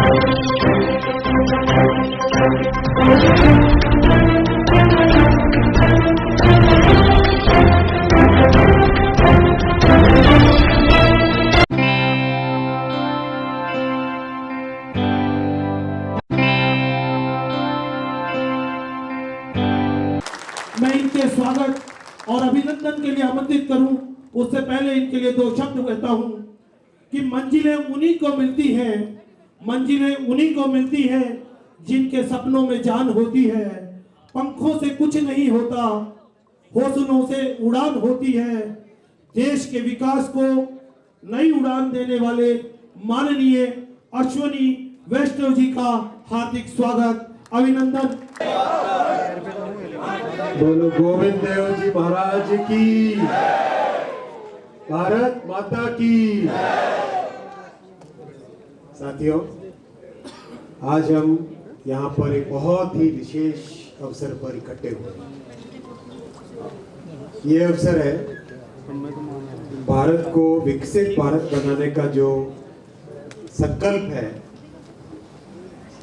मैं इनके स्वागत और अभिनंदन के लिए आमंत्रित करूं, उससे पहले इनके लिए दो शब्द कहता हूं कि मंजिलें उन्हीं को मिलती हैं, मंजिलें उन्हीं को मिलती हैं जिनके सपनों में जान होती है। पंखों से कुछ नहीं होता, हौसलों से उड़ान होती है। देश के विकास को नई उड़ान देने वाले माननीय अश्विनी वैष्णव जी का हार्दिक स्वागत, अभिनंदन। बोलो गोविंद देव जी महाराज की, भारत माता की। साथियों, आज हम यहाँ पर एक बहुत ही विशेष अवसर पर इकट्ठे हुए हैं। ये अवसर है भारत को विकसित भारत बनाने का जो संकल्प है,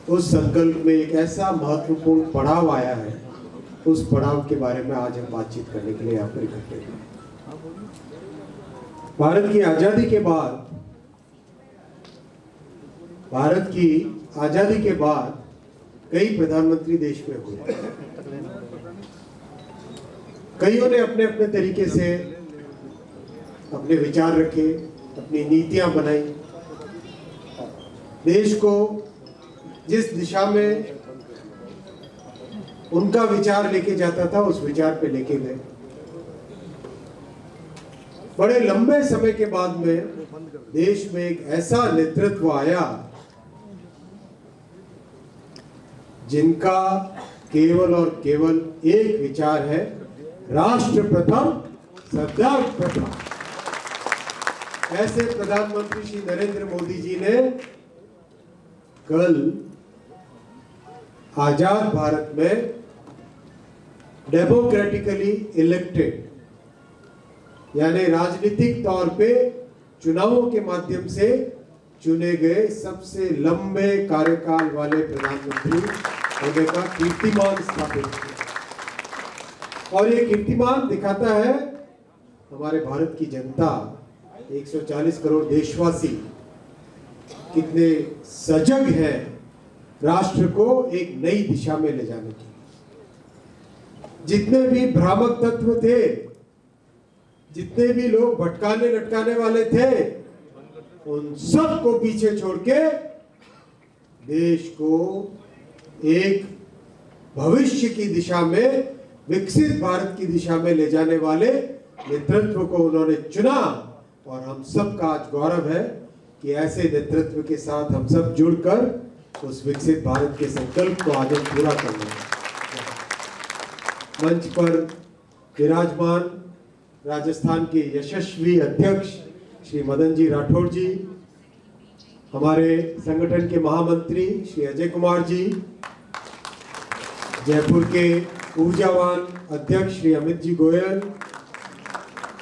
उस संकल्प में एक ऐसा महत्वपूर्ण पड़ाव आया है, उस पड़ाव के बारे में आज हम बातचीत करने के लिए यहाँ पर इकट्ठे हुए हैं। भारत की आजादी के बाद कई प्रधानमंत्री देश में हुए। कईयों ने अपने अपने तरीके से अपने विचार रखे, अपनी नीतियां बनाई, देश को जिस दिशा में उनका विचार लेके जाता था उस विचार पे लेके गए। बड़े लंबे समय के बाद में देश में एक ऐसा नेतृत्व आया जिनका केवल और केवल एक विचार है, राष्ट्र प्रथम सरदार प्रथम। ऐसे प्रधानमंत्री श्री नरेंद्र मोदी जी ने कल आजाद भारत में डेमोक्रेटिकली इलेक्टेड, यानी राजनीतिक तौर पे चुनावों के माध्यम से चुने गए सबसे लंबे कार्यकाल वाले प्रधानमंत्री होने का कीर्तिमान स्थापित किया। और ये कीर्तिमान दिखाता है हमारे भारत की जनता, 140 करोड़ देशवासी कितने सजग हैं राष्ट्र को एक नई दिशा में ले जाने की। जितने भी भ्रामक तत्व थे, जितने भी लोग भटकाने लटकाने वाले थे, उन सब को पीछे छोड़ के देश को एक भविष्य की दिशा में, विकसित भारत की दिशा में ले जाने वाले नेतृत्व को उन्होंने चुना। और हम सब का आज गौरव है कि ऐसे नेतृत्व के साथ हम सब जुड़कर उस विकसित भारत के संकल्प को आज हम पूरा करना है। मंच पर विराजमान राजस्थान के यशस्वी अध्यक्ष श्री मदन जी राठौड़ जी, हमारे संगठन के महामंत्री श्री अजय कुमार जी, जयपुर के ऊर्जावान अध्यक्ष श्री अमित जी गोयल,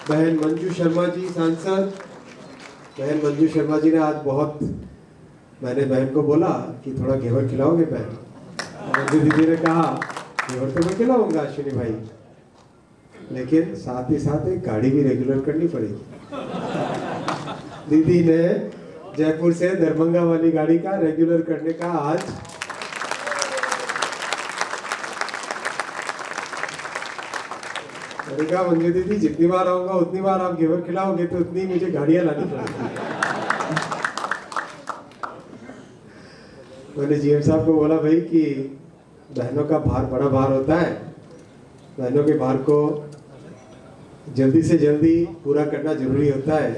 बहन मंजू शर्मा जी सांसद। बहन मंजू शर्मा जी ने आज बहुत, मैंने बहन को बोला कि थोड़ा घेवर खिलाओगे बहन, मंजू दीदी ने कहा घेवर तो मैं खिलाऊंगा अश्विनी भाई, लेकिन साथ ही साथ एक गाड़ी भी रेगुलर करनी पड़ेगी। दीदी ने जयपुर से दरभंगा वाली गाड़ी का रेगुलर करने का आज मैंने कहा मंजू दीदी जितनी बार आऊंगा उतनी बार आप घेवर खिलाओगे तो उतनी मुझे गाड़ियां लानी पड़ेगी। मैंने जीएम साहब को बोला भाई कि बहनों का भार बड़ा भार होता है, बहनों के भार को जल्दी से जल्दी पूरा करना जरूरी होता है।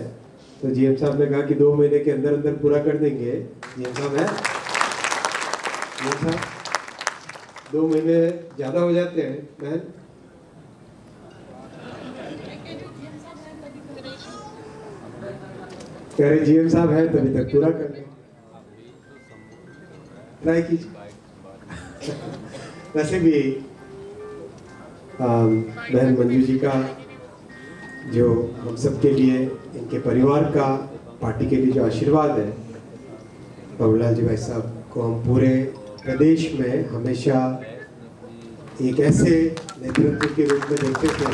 तो जीएम साहब ने कहा कि 2 महीने के अंदर अंदर पूरा कर देंगे। जीएम साहब है, जीएम साहब 2 महीने ज्यादा हो जाते हैं बहन। कह रहे जीएम साहब है तभी तक पूरा कर दें, ट्राई कीजिए। वैसे भी बहन मंजू जी का जो हम सब के लिए, इनके परिवार का, पार्टी के लिए जो आशीर्वाद है, बाबूलाल जी भाई साहब को हम पूरे प्रदेश में हमेशा एक ऐसे नेतृत्व के रूप में देखते थे,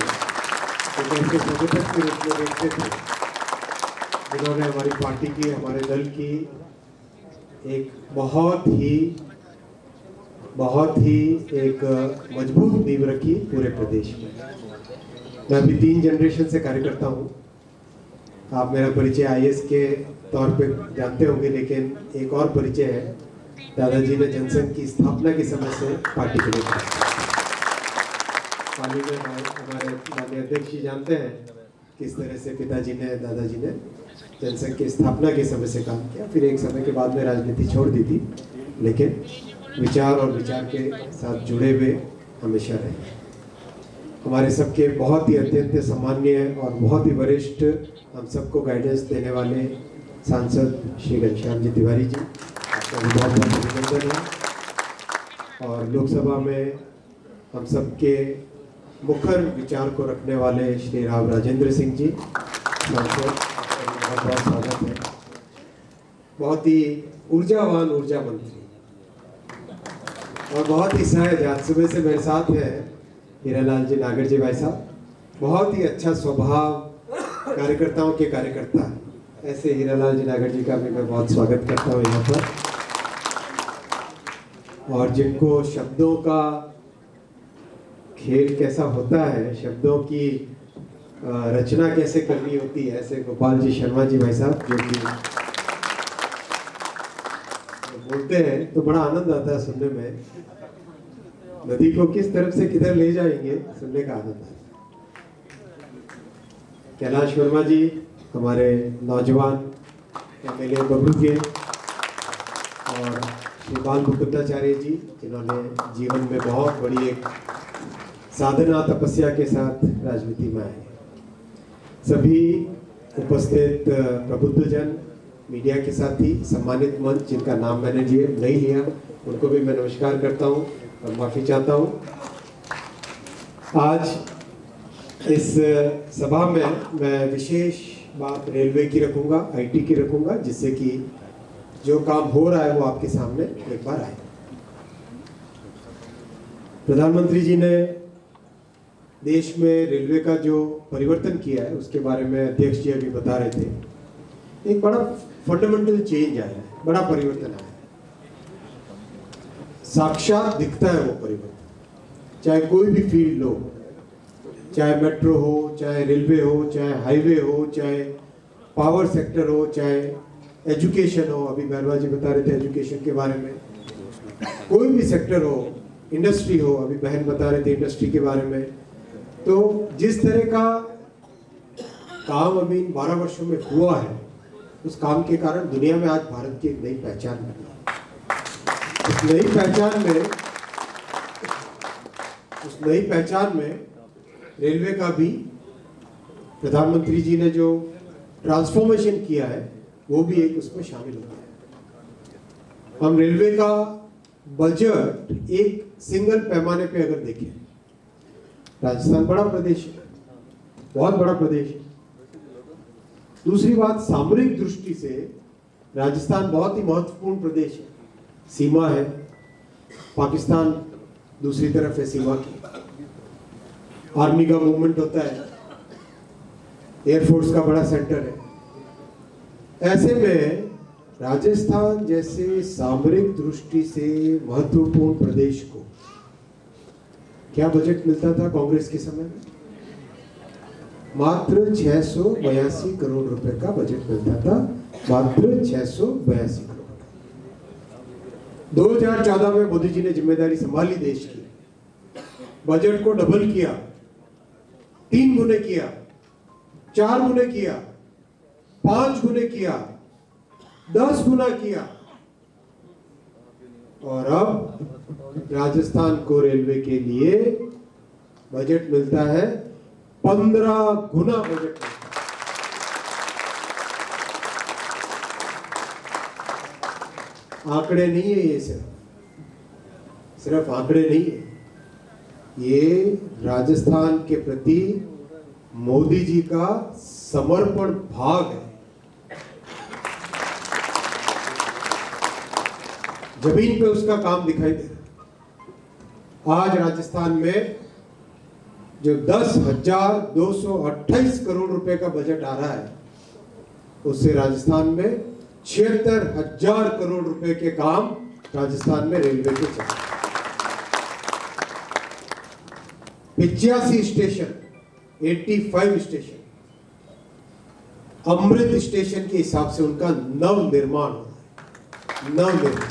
एक ऐसे संगठन के रूप में देखते थे जिन्होंने हमारी पार्टी की, हमारे दल की एक बहुत ही एक मजबूत नींव रखी पूरे प्रदेश में। मैं अभी 3 जनरेशन से कार्यकर्ता हूँ। आप मेरा परिचय आईएएस के तौर पे जानते होंगे, लेकिन एक और परिचय है, दादाजी ने जनसंघ की स्थापना के समय से पार्टी के लिए पाली में हमारे माननीय अध्यक्ष जी जानते हैं किस तरह से पिताजी ने, दादाजी ने जनसंघ की स्थापना के समय से काम किया। फिर एक समय के बाद में राजनीति छोड़ दी थी, लेकिन विचार और विचार के साथ जुड़े हुए हमेशा रहे। हमारे सबके बहुत ही अत्यंत सम्माननीय और बहुत ही वरिष्ठ, हम सबको गाइडेंस देने वाले सांसद श्री घनश्याम जी तिवारी जी, आपका भी बहुत बहुत अभिनंदन है। और लोकसभा में हम सबके मुखर विचार को रखने वाले श्री राव राजेंद्र सिंह जी, सांसद, आपका बहुत बहुत स्वागत है। बहुत ही ऊर्जावान ऊर्जा मंत्री और बहुत ही सहज, आज सुबह से मेरे साथ है हीरालाल जी नागर जी भाई साहब, बहुत ही अच्छा स्वभाव, कार्यकर्ताओं के कार्यकर्ता। ऐसे हीरालाल जी नागर जी का भी मैं बहुत स्वागत करता हूँ यहाँ पर, और जिनको शब्दों का खेल कैसा होता है, शब्दों की रचना कैसे करनी होती है, ऐसे गोपाल जी शर्मा जी भाई साहब, जो कि बोलते हैं तो बड़ा आनंद आता है सुनने में। नदी को किस तरफ से किधर ले जाएंगे, सुनने का आनंद है। कैलाश वर्मा जी हमारे नौजवान एमएलए बबलू के, और श्री बाल मुकुंदाचार्य जी, जिन्होंने जीवन में बहुत बड़ी एक साधना तपस्या के साथ राजनीति में आए। सभी उपस्थित प्रबुद्धजन, मीडिया के साथी, सम्मानित मंच जिनका नाम मैंने नहीं लिया, उनको भी मैं नमस्कार करता हूँ और माफ़ी चाहता हूँ। आज इस सभा में मैं विशेष बात रेलवे की रखूँगा, आईटी की रखूँगा, जिससे कि जो काम हो रहा है वो आपके सामने एक बार आए। प्रधानमंत्री जी ने देश में रेलवे का जो परिवर्तन किया है उसके बारे में अध्यक्ष जी अभी बता रहे थे। एक बड़ा फंडामेंटल चेंज आया है, बड़ा परिवर्तन आया है, साक्षात दिखता है वो परिवर्तन। चाहे कोई भी फील्ड हो, चाहे मेट्रो हो, चाहे रेलवे हो, चाहे हाईवे हो, चाहे पावर सेक्टर हो, चाहे एजुकेशन हो, अभी मेहरबा जी बता रहे थे एजुकेशन के बारे में, कोई भी सेक्टर हो, इंडस्ट्री हो, अभी बहन बता रहे थे इंडस्ट्री के बारे में। तो जिस तरह का काम अभी इन 12 वर्षों में हुआ है, उस काम के कारण दुनिया में आज भारत की एक नई पहचान बनी है। उस नई पहचान में रेलवे का भी प्रधानमंत्री जी ने जो ट्रांसफॉर्मेशन किया है वो भी एक उसमें शामिल होता है। हम रेलवे का बजट एक सिंगल पैमाने पे अगर देखें, राजस्थान बड़ा प्रदेश है, बहुत बड़ा प्रदेश है। दूसरी बात, सामरिक दृष्टि से राजस्थान बहुत ही महत्वपूर्ण प्रदेश है, सीमा है, पाकिस्तान दूसरी तरफ है सीमा की, आर्मी का मूवमेंट होता है, एयरफोर्स का बड़ा सेंटर है। ऐसे में राजस्थान जैसे सामरिक दृष्टि से महत्वपूर्ण प्रदेश को क्या बजट मिलता था कांग्रेस के समय में? मात्र 682 करोड़ रुपए का बजट मिलता था, मात्र 682 करोड़। 2014 में मोदी जी ने जिम्मेदारी संभाली देश की, बजट को डबल किया, 3 गुने किया, 4 गुने किया, 5 गुने किया, 10 गुना किया, और अब राजस्थान को रेलवे के लिए बजट मिलता है 15 गुना बजट मिलता है। आंकड़े नहीं है ये, सिर्फ आंकड़े नहीं है, ये राजस्थान के प्रति मोदी जी का समर्पण भाव है। जमीन पे उसका काम दिखाई दे रहा है। आज राजस्थान में जो 10,228 करोड़ रुपए का बजट आ रहा है, उससे राजस्थान में 76,000 करोड़ रुपए के काम राजस्थान में रेलवे के चल रहे हैं। 85 स्टेशन, 85 स्टेशन अमृत स्टेशन के हिसाब से उनका नव निर्माण हो रहा है। नव निर्माण,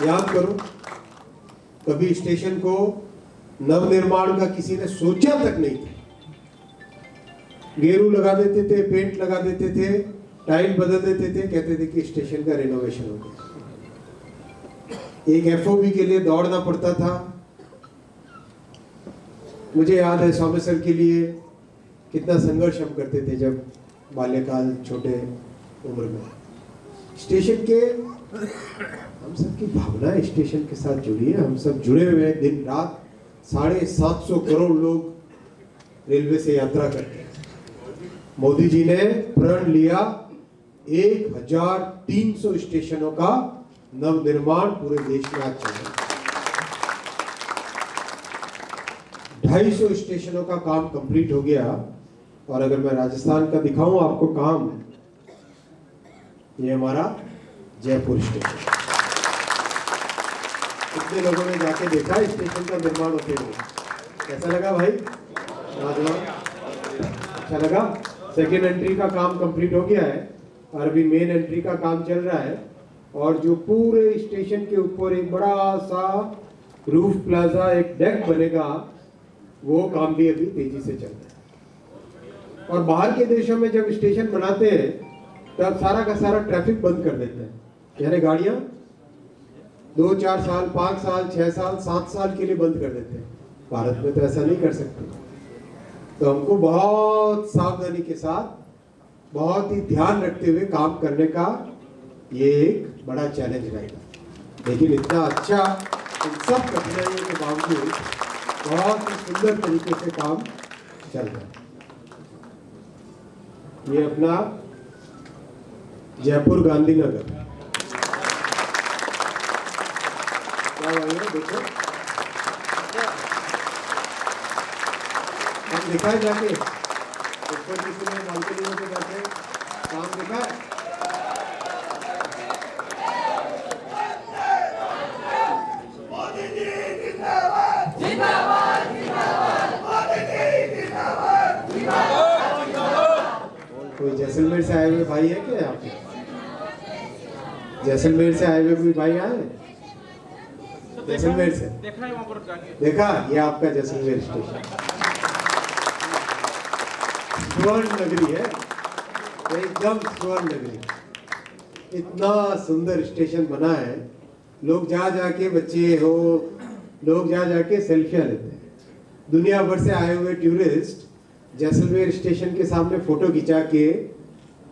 याद करो, कभी स्टेशन को नव निर्माण का किसी ने सोचा तक नहीं था। गेरू लगा देते थे, पेंट लगा देते थे, टाइल बदल देते थे, कहते थे कि स्टेशन का रिनोवेशन हो गया। एक एफओबी के लिए दौड़ना पड़ता था। मुझे याद है सोमेश्वर के लिए कितना संघर्ष हम करते थे जब बाल्यकाल, छोटे उम्र में। स्टेशन के, हम सबकी भावना स्टेशन के साथ जुड़ी है। हम सब जुड़े हुए हैं। दिन रात 750 करोड़ लोग रेलवे से यात्रा करते हैं। मोदी जी ने प्रण लिया 1,300 स्टेशनों का नव निर्माण पूरे देश में आज चल रहा है। 250 स्टेशनों का काम कंप्लीट हो गया। और अगर मैं राजस्थान का दिखाऊं आपको काम, ये हमारा जयपुर स्टेशन। कितने लोगों ने जाके देखा स्टेशन का निर्माण होते हुए? कैसा लगा भाई? अच्छा लगा? सेकेंड एंट्री का काम कंप्लीट हो गया है और अभी मेन एंट्री का काम चल रहा है। और जो पूरे स्टेशन के ऊपर एक बड़ा सा रूफ प्लाजा, एक डेक बनेगा, वो काम भी अभी तेजी से चल रहा है। और बाहर के देशों में जब स्टेशन बनाते हैं तब सारा का सारा ट्रैफिक बंद कर देते हैं, यानी गाड़ियां 2-4 साल, 5 साल, 6 साल, 7 साल के लिए बंद कर देते हैं। भारत में तो ऐसा नहीं कर सकते। तो हमको बहुत सावधानी के साथ, बहुत ही ध्यान रखते हुए काम करने का ये एक बड़ा चैलेंज रहेगा। लेकिन इतना अच्छा, इन सब कठिनाइयों के बावजूद बहुत ही सुंदर तरीके से काम चल रहा है। ये अपना जयपुर गांधीनगर, क्या है देखो, हम दिखाए जाके ऊपर किसी ने बालकनी में जाके काम दिखाए। कोई जैसलमेर से आए हुए भाई है क्या यहाँ पे? जैसलमेर से आए हुए कोई भाई आए? जैसलमेर से देखा है, वहाँ पर देखा? ये आपका जैसलमेर स्टेशन स्वर्ण नगरी है, एकदम स्वर्ण नगरी। इतना सुंदर स्टेशन बना है। लोग जा जाके, बच्चे हो, लोग जा जाके सेल्फियां लेते हैं। दुनिया भर से आए हुए टूरिस्ट जैसलमेर स्टेशन के सामने फोटो खिंचा के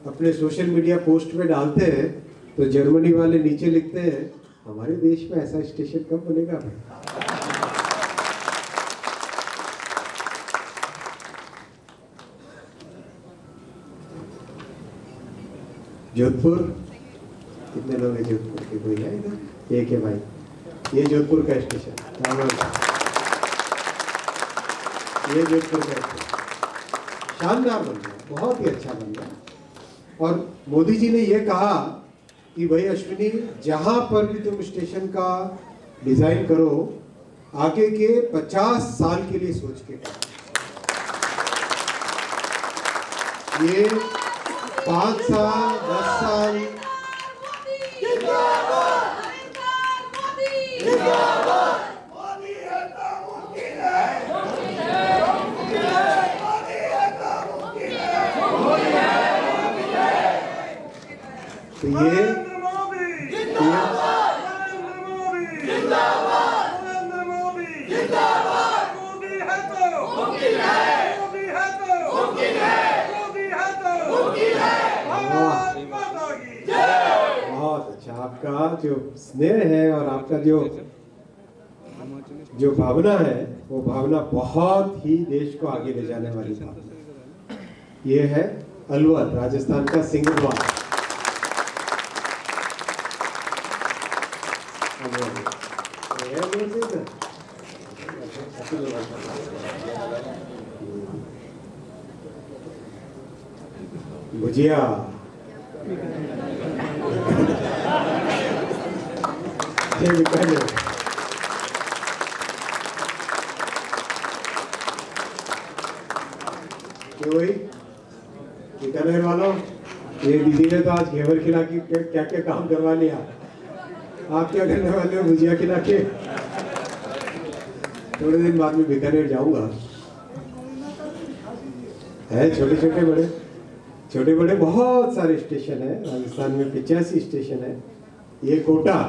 अपने सोशल मीडिया पोस्ट में डालते हैं, तो जर्मनी वाले नीचे लिखते हैं, हमारे देश में ऐसा स्टेशन कब बनेगा भाई? जोधपुर, कितने लोग हैं जोधपुर के? कोई है इधर? एक है भाई, ये जोधपुर का स्टेशन, ये जोधपुर का स्टेशन शानदार बन गया, बहुत ही अच्छा बन गया। और मोदी जी ने यह कहा कि भाई अश्विनी, जहां पर भी तुम स्टेशन का डिजाइन करो, आगे के 50 साल के लिए सोच के करो। ये 5 साल, 10 साल, तो ये बहुत अच्छा, आपका जो स्नेह है और आपका जो भावना है, वो भावना बहुत ही देश को आगे ले जाने वाली भावना। ये है अलवर, राजस्थान का सिंगरवाल। भुजिया वही बीकानेर वालों, ये दीदी ने तो आज घेवर खिला के क्या क्या काम करवा लिया। आप क्या करने वाले हो? भुजिया खिला के। थोड़े दिन बाद में बीकानेर जाऊंगा। है छोटे बड़े बहुत सारे स्टेशन है राजस्थान में, 85 स्टेशन है। ये कोटा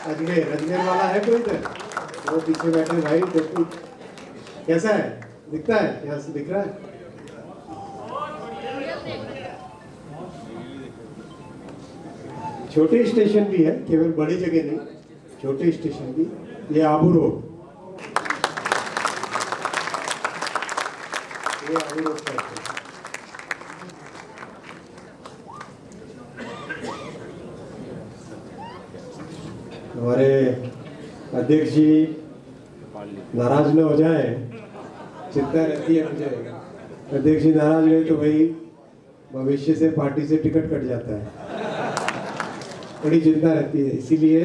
अजमेर वाला है कोई इधर? वो पीछे बैठे भाई, टोपी कैसा है? दिखता है? यहाँ से दिख रहा है? छोटे स्टेशन भी है, केवल बड़ी जगह नहीं, छोटे स्टेशन भी। ये आबू रोड, ये आबू रोड का है। हमारे अध्यक्ष जी नाराज न हो जाए, चिंता रहती है मुझे। अध्यक्ष जी नाराज हुए तो भाई भविष्य से पार्टी से टिकट कट जाता है, बड़ी चिंता रहती है, इसीलिए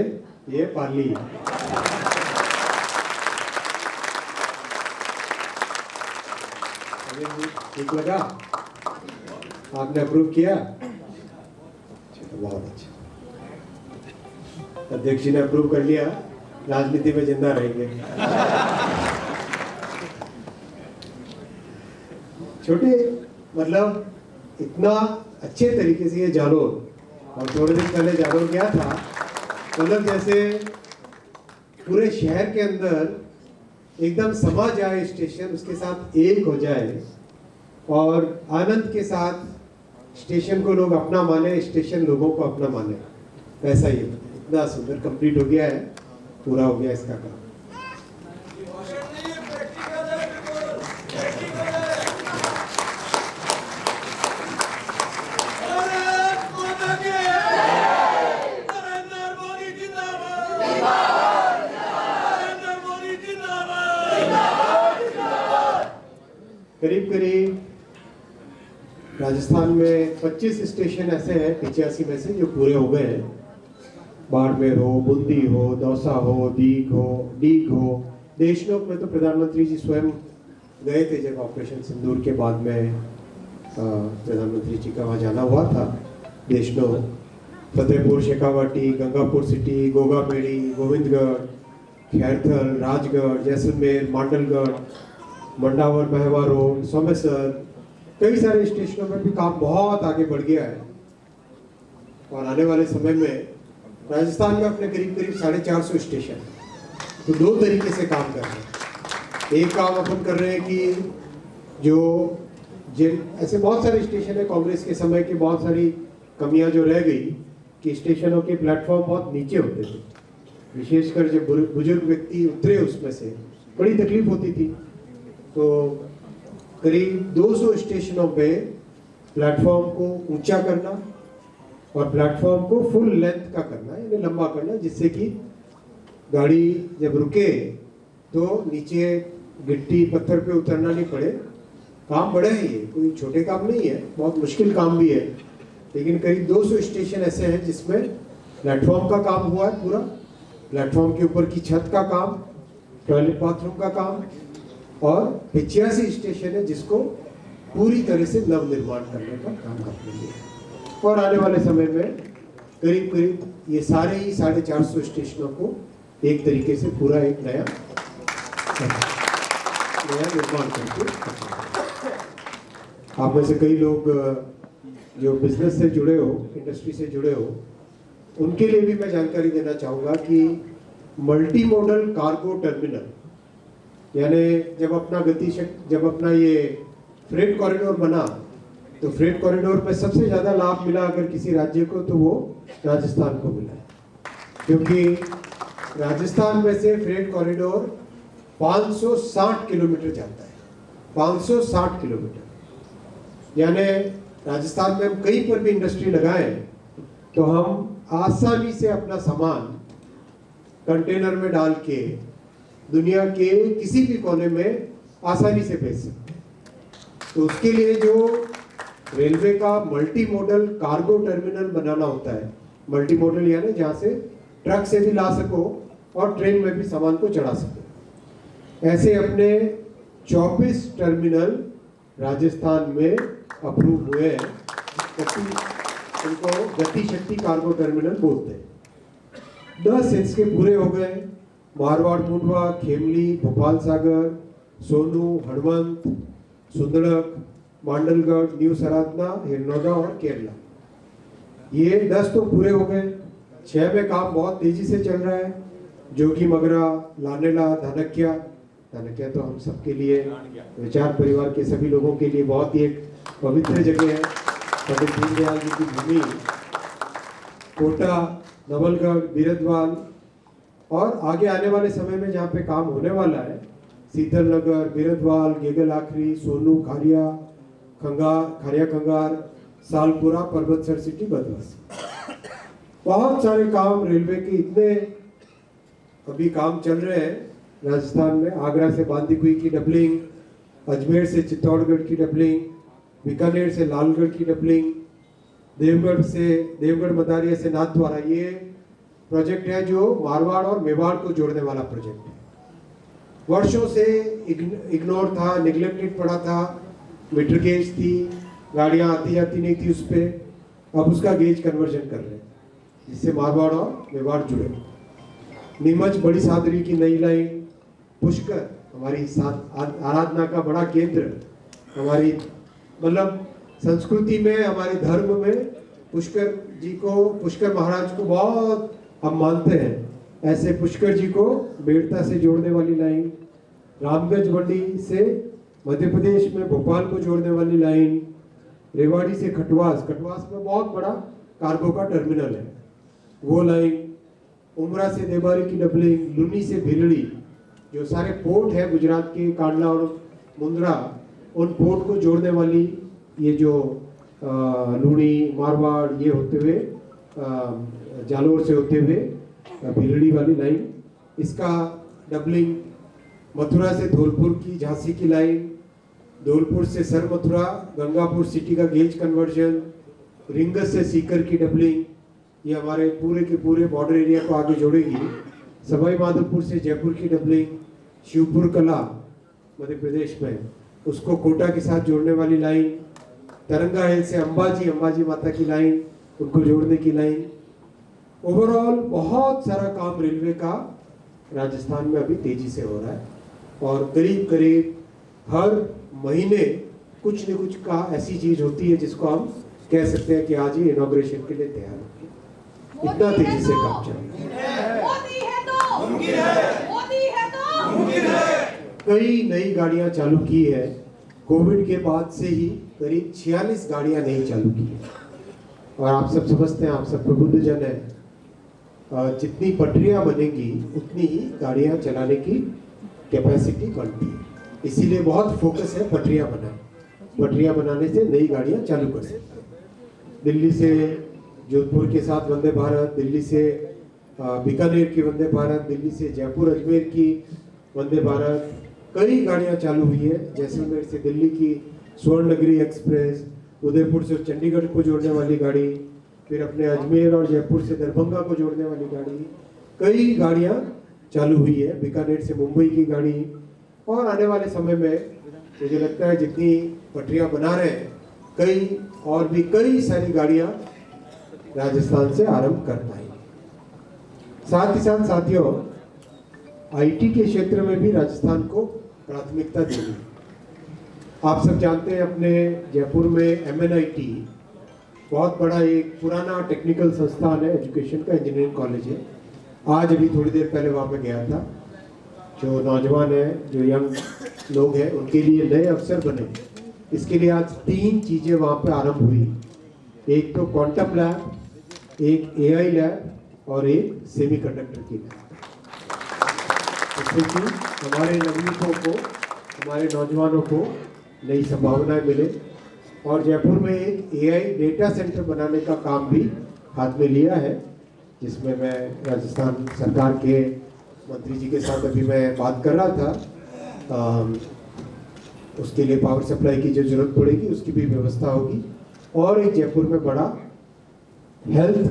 ये पार्ली है। ठीक लगा? आपने अप्रूव किया? बहुत अच्छा, अध्यक्ष जी ने अप्रूव कर लिया, राजनीति में जिंदा रहेंगे। छोटे मतलब इतना अच्छे तरीके से ये जालोर, और थोड़े दिन पहले जालोर गया था, मतलब जैसे पूरे शहर के अंदर एकदम समा जाए स्टेशन, उसके साथ एक हो जाए और आनंद के साथ स्टेशन को लोग अपना माने, स्टेशन लोगों को अपना माने, वैसा ही इतना सुंदर कंप्लीट हो गया है, पूरा हो गया इसका काम। करीब करीब राजस्थान में 25 स्टेशन ऐसे हैं 85 में से जो पूरे हो गए हैं। बाड़मेर हो, बूंदी हो, दौसा हो, दीघ हो। देशनोक में तो प्रधानमंत्री जी स्वयं गए थे जब ऑपरेशन सिंदूर के बाद में प्रधानमंत्री जी का वहाँ जाना हुआ था। देशनोक, फतेहपुर, शेखावाटी, गंगापुर सिटी, गोगापेड़ी, गोविंदगढ़, खैरथल, राजगढ़, जैसलमेर, मांडलगढ़, मंडावर, महवा रोड, सोमेसर, कई सारे स्टेशनों में भी काम बहुत आगे बढ़ गया है। और आने वाले समय में राजस्थान में अपने करीब 450 स्टेशन, तो दो तरीके से काम कर रहे हैं। एक काम अपन कर रहे हैं कि जो ऐसे बहुत सारे स्टेशन है, कांग्रेस के समय की बहुत सारी कमियां जो रह गई कि स्टेशनों के प्लेटफॉर्म बहुत नीचे होते थे, विशेषकर जब बुजुर्ग व्यक्ति उतरे उसमें से बड़ी तकलीफ होती थी। तो करीब 200 स्टेशनों पे प्लेटफॉर्म को ऊंचा करना और प्लेटफॉर्म को फुल लेंथ का करना, यानी लंबा करना, जिससे कि गाड़ी जब रुके तो नीचे गिट्टी पत्थर पे उतरना नहीं पड़े। काम बड़े हैं, ये कोई छोटे काम नहीं है, बहुत मुश्किल काम भी है। लेकिन करीब 200 स्टेशन ऐसे हैं जिसमें प्लेटफॉर्म का काम हुआ है, पूरा प्लेटफॉर्म के ऊपर की छत का काम, टॉयलेट बाथरूम का काम, और 85 स्टेशन है जिसको पूरी तरह से नव निर्माण करने का काम कर रही है। और आने वाले समय में करीब ये सारे ही 450 स्टेशनों को एक तरीके से पूरा एक नया निर्माण करके, आप में से कई लोग जो बिजनेस से जुड़े हो, इंडस्ट्री से जुड़े हो, उनके लिए भी मैं जानकारी देना चाहूँगा कि मल्टी मॉडल कार्गो टर्मिनल, यानी जब अपना ये फ्रेट कॉरिडोर बना, तो फ्रेट कॉरिडोर में सबसे ज़्यादा लाभ मिला अगर किसी राज्य को, तो वो राजस्थान को मिला है। क्योंकि राजस्थान में से फ्रेट कॉरिडोर 560 किलोमीटर जाता है, 560 किलोमीटर। यानी राजस्थान में हम कहीं पर भी इंडस्ट्री लगाएं तो हम आसानी से अपना सामान कंटेनर में डाल के दुनिया के किसी भी कोने में आसानी से भेज सकते हैं। तो उसके लिए जो रेलवे का मल्टी मॉडल कार्गो टर्मिनल बनाना होता है, मल्टी मॉडल यानी जहाँ से ट्रक से भी ला सको और ट्रेन में भी सामान को चढ़ा सको, ऐसे अपने 24 टर्मिनल राजस्थान में अप्रूव हुए हैं। उनको गति शक्ति कार्गो टर्मिनल बोलते हैं। 10 इसके पूरे हो गए, मारवाड़, मुंडवा, खेमली, भोपाल सागर, सोनू, हड़वंत, सुंदड़क, मांडलगढ़, न्यू सरादना, हिरनौदा और केरला। ये 10 तो पूरे हो गए। 6 में काम बहुत तेजी से चल रहा है। जोगी मगरा, लानेला, धानक्या तो हम सबके लिए, विचार परिवार के सभी लोगों के लिए बहुत ही एक पवित्र जगह है। पंडित दीनदयाल जी की भूमि, कोटा, नवलगढ़, बीरदवाल और आगे आने वाले समय में जहाँ पे काम होने वाला है, शीतल नगर, बीरदवाल, गेगल आखरी, सोनू, खारिया खंगार, सालपुरा, परबतसर सिटी, बदवास। बहुत सारे काम रेलवे के इतने अभी काम चल रहे हैं राजस्थान में। आगरा से बांदीकुई की डबलिंग, अजमेर से चित्तौड़गढ़ की डबलिंग, बीकानेर से लालगढ़ की डबलिंग, देवगढ़ मदारिया से नाथद्वारा। ये प्रोजेक्ट है जो मारवाड़ और मेवाड़ को जोड़ने वाला प्रोजेक्ट है। वर्षों से इग्नोर था, निगलेक्टेड पड़ा था, मीटर गेज थी, गाड़ियां आती जाती नहीं थी उस पर। अब उसका गेज कन्वर्जन कर रहे हैं जिससे मारवाड़ और मेवाड़ जुड़े। नीमच बड़ी सादरी की नई लाइन, पुष्कर हमारी आराधना का बड़ा केंद्र, हमारी मतलब संस्कृति में, हमारे धर्म में पुष्कर जी को, पुष्कर महाराज को बहुत हम मानते हैं। ऐसे पुष्कर जी को बेड़ता से जोड़ने वाली लाइन, रामगंज मंडी से मध्य प्रदेश में भोपाल को जोड़ने वाली लाइन, रेवाड़ी से खटवास में बहुत बड़ा कार्गो का टर्मिनल है वो लाइन, उमरा से देबारी की डबलिंग, लुनी से भिलड़ी, जो सारे पोर्ट है गुजरात के, कांडला और मुंद्रा, उन पोर्ट को जोड़ने वाली ये जो लुनी, मारवाड़, ये होते हुए जालोर से होते हुए भिलड़ी वाली लाइन, इसका डबलिंग, मथुरा से धौलपुर की झांसी की लाइन, धौलपुर से सर मथुरा गंगापुर सिटी का गेज कन्वर्जन, रिंगस से सीकर की डबलिंग, ये हमारे पूरे के पूरे बॉर्डर एरिया को आगे जोड़ेगी। सवाई माधोपुर से जयपुर की डबलिंग, शिवपुर कला मध्य प्रदेश में, उसको कोटा के साथ जोड़ने वाली लाइन, तरंगा हिल से अंबाजी माता की लाइन, उनको जोड़ने की लाइन। ओवरऑल बहुत सारा काम रेलवे का राजस्थान में अभी तेजी से हो रहा है और करीब करीब हर महीने कुछ न कुछ का ऐसी चीज होती है जिसको हम कह सकते हैं कि आज ही इनॉग्रेशन के लिए तैयार हो। इतना तेजी से काम चल रहा है। कई नई गाड़ियां चालू की है। कोविड के बाद से ही करीब 46 गाड़ियां नई चालू की है। और आप सब समझते हैं, आप सब प्रबुद्ध जन है, जितनी पटरियां बनेगी उतनी ही गाड़ियां चलाने की कैपेसिटी बढ़ती है। इसीलिए बहुत फोकस है पटरियां बनाए। पटरियां बनाने से नई गाड़ियां चालू कर सकते हैं। दिल्ली से जोधपुर के साथ वंदे भारत, दिल्ली से बीकानेर की वंदे भारत, दिल्ली से जयपुर अजमेर की वंदे भारत, कई गाड़ियां चालू हुई है। जैसलमेर से दिल्ली की स्वर्ण नगरी एक्सप्रेस, उदयपुर से चंडीगढ़ को जोड़ने वाली गाड़ी, फिर अपने अजमेर और जयपुर से दरभंगा को जोड़ने वाली गाड़ी, कई गाड़ियां चालू हुई है। बीकानेर से मुंबई की गाड़ी, और आने वाले समय में मुझे लगता है जितनी पटरियां बना रहे हैं, कई और भी कई सारी गाड़ियां राजस्थान से आरंभ कर पाएंगे। साथ ही साथ साथियों, आईटी के क्षेत्र में भी राजस्थान को प्राथमिकता देगी। आप सब जानते हैं अपने जयपुर में MNIT बहुत बड़ा एक पुराना टेक्निकल संस्थान है, एजुकेशन का, इंजीनियरिंग कॉलेज है। आज अभी थोड़ी देर पहले वहाँ पे गया था। जो नौजवान है, जो यंग लोग हैं, उनके लिए नए अवसर बने। इसके लिए आज 3 चीज़ें वहाँ पे आरंभ हुई। एक तो क्वांटम लैब, एक AI लैब और एक सेमीकंडक्टर की लैब, जिससे कि हमारे नवयुवकों को, हमारे नौजवानों को नई संभावनाएं मिले। और जयपुर में एक AI डेटा सेंटर बनाने का काम भी हाथ में लिया है, जिसमें मैं राजस्थान सरकार के मंत्री जी के साथ अभी मैं बात कर रहा था। उसके लिए पावर सप्लाई की जो जरूरत पड़ेगी उसकी भी व्यवस्था होगी। और एक जयपुर में बड़ा हेल्थ